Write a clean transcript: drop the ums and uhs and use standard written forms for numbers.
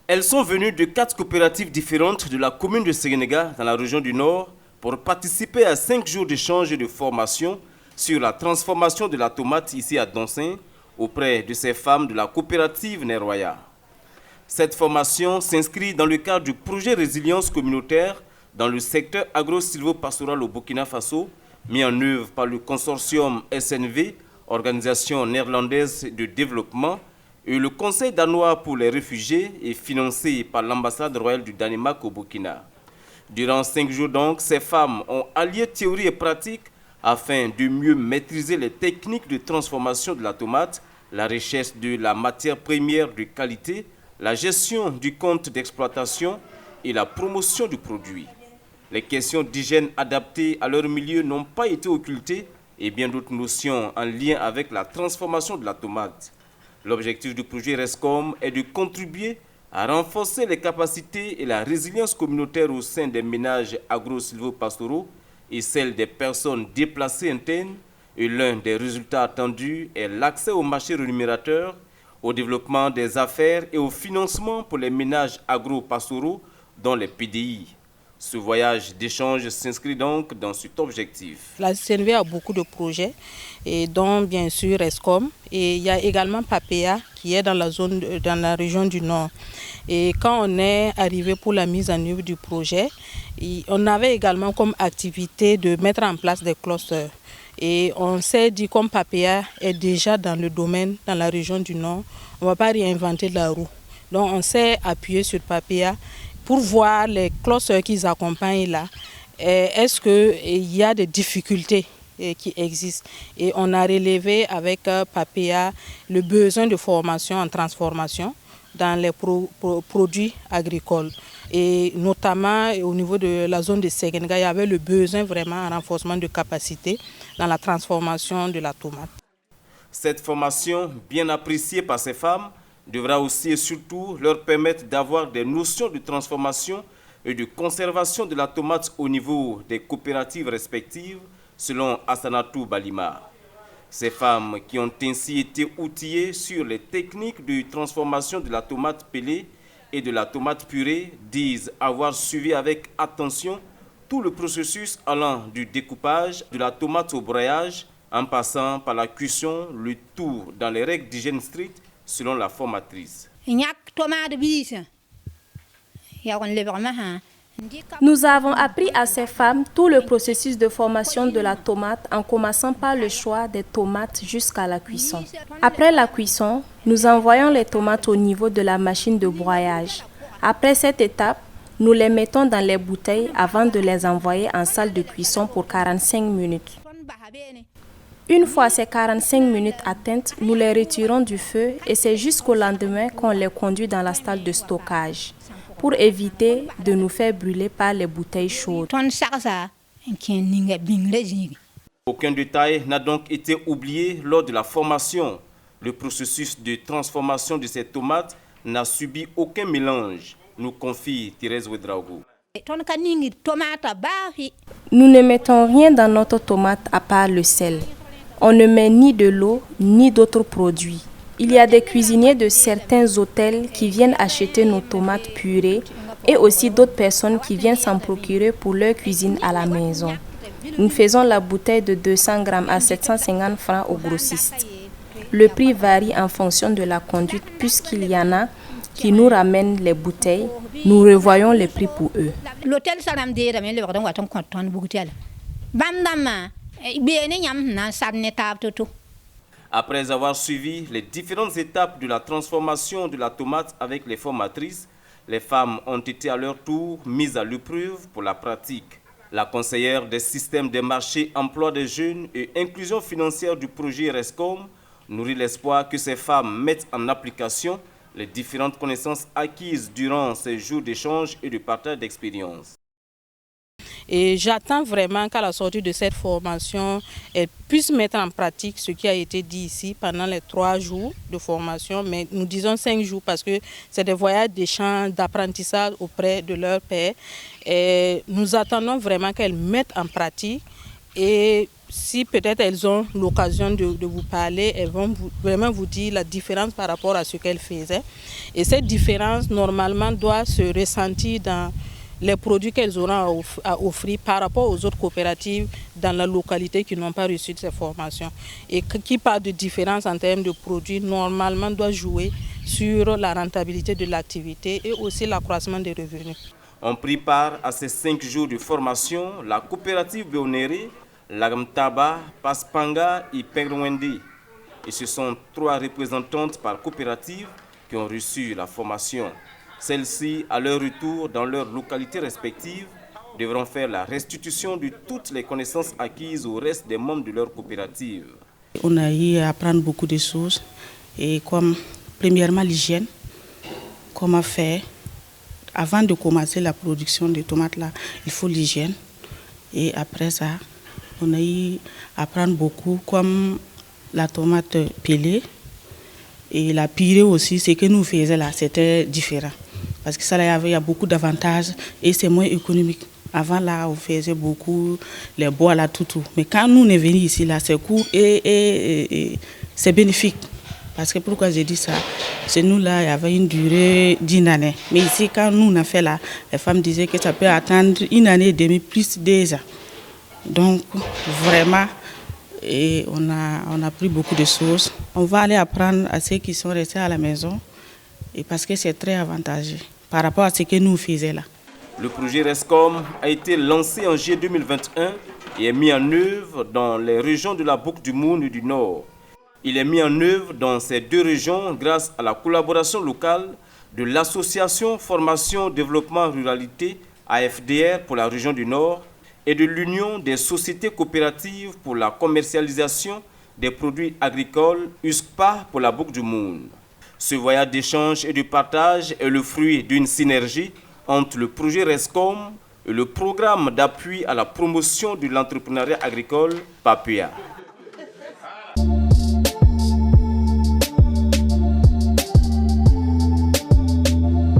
Elles sont venues de 4 coopératives différentes de la commune de Séguénéga, dans la région du Nord, pour participer à 5 jours d'échange et de formation sur la transformation de la tomate ici à Donsin, auprès de ces femmes de la coopérative Neroya. Cette formation s'inscrit dans le cadre du projet Résilience communautaire dans le secteur agro-silvo-pastoral au Burkina Faso, mis en œuvre par le consortium SNV, Organisation néerlandaise de développement, et le Conseil danois pour les réfugiés et financé par l'ambassade royale du Danemark au Burkina. Durant 5 jours donc, ces femmes ont allié théorie et pratique afin de mieux maîtriser les techniques de transformation de la tomate, la recherche de la matière première de qualité, la gestion du compte d'exploitation et la promotion du produit. Les questions d'hygiène adaptées à leur milieu n'ont pas été occultées et bien d'autres notions en lien avec la transformation de la tomate. L'objectif du projet RESCOM est de contribuer à renforcer les capacités et la résilience communautaire au sein des ménages agro-silvopastoraux et celle des personnes déplacées internes. Et l'un des résultats attendus est l'accès au marché rémunérateur, au développement des affaires et au financement pour les ménages agro-pastoraux dont les PDI. Ce voyage d'échange s'inscrit donc dans cet objectif. La CNV a beaucoup de projets, et dont bien sûr ESCOM, et il y a également PAPEA qui est dans la région du Nord. Et quand on est arrivé pour la mise en œuvre du projet, on avait également comme activité de mettre en place des clusters. Et on s'est dit, comme PAPEA est déjà dans le domaine, dans la région du Nord, on ne va pas réinventer la roue. Donc on s'est appuyé sur PAPEA pour voir les clusters qu'ils accompagnent là. Est-ce qu'il y a des difficultés qui existent? Et on a relevé avec PAPEA le besoin de formation en transformation dans les produits agricoles. Et notamment au niveau de la zone de Séguénéga, il y avait le besoin vraiment en renforcement de capacité dans la transformation de la tomate. Cette formation, bien appréciée par ces femmes, devra aussi et surtout leur permettre d'avoir des notions de transformation et de conservation de la tomate au niveau des coopératives respectives, selon Assanatou Balima. Ces femmes qui ont ainsi été outillées sur les techniques de transformation de la tomate pelée et de la tomate purée disent avoir suivi avec attention tout le processus allant du découpage de la tomate au broyage en passant par la cuisson, le tout dans les règles d'hygiène strictes selon la formatrice. Nous avons appris à ces femmes tout le processus de formation de la tomate en commençant par le choix des tomates jusqu'à la cuisson. Après la cuisson, nous envoyons les tomates au niveau de la machine de broyage. Après cette étape, nous les mettons dans les bouteilles avant de les envoyer en salle de cuisson pour 45 minutes. Une fois ces 45 minutes atteintes, nous les retirons du feu et c'est jusqu'au lendemain qu'on les conduit dans la salle de stockage pour éviter de nous faire brûler par les bouteilles chaudes. Aucun détail n'a donc été oublié lors de la formation. Le processus de transformation de ces tomates n'a subi aucun mélange, nous confie Thérèse Ouedraogo. Nous ne mettons rien dans notre tomate à part le sel. On ne met ni de l'eau, ni d'autres produits. Il y a des cuisiniers de certains hôtels qui viennent acheter nos tomates purées et aussi d'autres personnes qui viennent s'en procurer pour leur cuisine à la maison. Nous faisons la bouteille de 200 grammes à 750 francs aux grossistes. Le prix varie en fonction de la conduite puisqu'il y en a qui nous ramènent les bouteilles. Nous revoyons les prix pour eux. Après avoir suivi les différentes étapes de la transformation de la tomate avec les formatrices, les femmes ont été à leur tour mises à l'épreuve pour la pratique. La conseillère des systèmes des marchés, emploi des jeunes et inclusion financière du projet RESCOM nourrit l'espoir que ces femmes mettent en application les différentes connaissances acquises durant ces jours d'échange et de partage d'expériences. Et j'attends vraiment qu'à la sortie de cette formation, elles puissent mettre en pratique ce qui a été dit ici pendant les 3 jours de formation. Mais nous disons 5 jours parce que c'est des voyages d'échange, d'apprentissage auprès de leurs pairs. Et nous attendons vraiment qu'elles mettent en pratique. Et si peut-être elles ont l'occasion de vous parler, elles vont vraiment vous dire la différence par rapport à ce qu'elles faisaient. Et cette différence, normalement, doit se ressentir dans les produits qu'elles auront à offrir par rapport aux autres coopératives dans la localité qui n'ont pas reçu ces formations. Et qui parle de différence en termes de produits, normalement, doit jouer sur la rentabilité de l'activité et aussi l'accroissement des revenus. On prit part à ces 5 jours de formation la coopérative Béonéré, Lagamtaba, Paspanga et Pengwendi. Et ce sont 3 représentantes par coopérative qui ont reçu la formation. Celles-ci, à leur retour dans leurs localités respectives, devront faire la restitution de toutes les connaissances acquises au reste des membres de leur coopérative. On a eu à apprendre beaucoup de choses, et comme premièrement l'hygiène, comment faire. Avant de commencer la production de tomates, là, il faut l'hygiène. Et après ça, on a eu à apprendre beaucoup, comme la tomate pelée et la purée aussi. Ce que nous faisions là, c'était différent. Parce que ça, là, il y a beaucoup d'avantages et c'est moins économique. Avant, là, on faisait beaucoup les bois, là, tout. Mais quand nous, on est venus ici, là, c'est court et c'est bénéfique. Parce que pourquoi j'ai dit ça? Chez nous, là, il y avait une durée d'1 année. Mais ici, quand nous, on a fait là, les femmes disaient que ça peut attendre 1 année et demie, plus 2 ans. Donc, vraiment, et on a appris beaucoup de choses. On va aller apprendre à ceux qui sont restés à la maison, et parce que c'est très avantageux par rapport à ce que nous faisions là. Le projet RESCOM a été lancé en juillet 2021 et est mis en œuvre dans les régions de la Boucle du Moun et du Nord. Il est mis en œuvre dans ces 2 régions grâce à la collaboration locale de l'Association Formation Développement Ruralité AFDR pour la région du Nord et de l'Union des sociétés coopératives pour la commercialisation des produits agricoles USCPA pour la Boucle du Moun. Ce voyage d'échange et de partage est le fruit d'une synergie entre le projet RESCOM et le programme d'appui à la promotion de l'entrepreneuriat agricole PAPEA.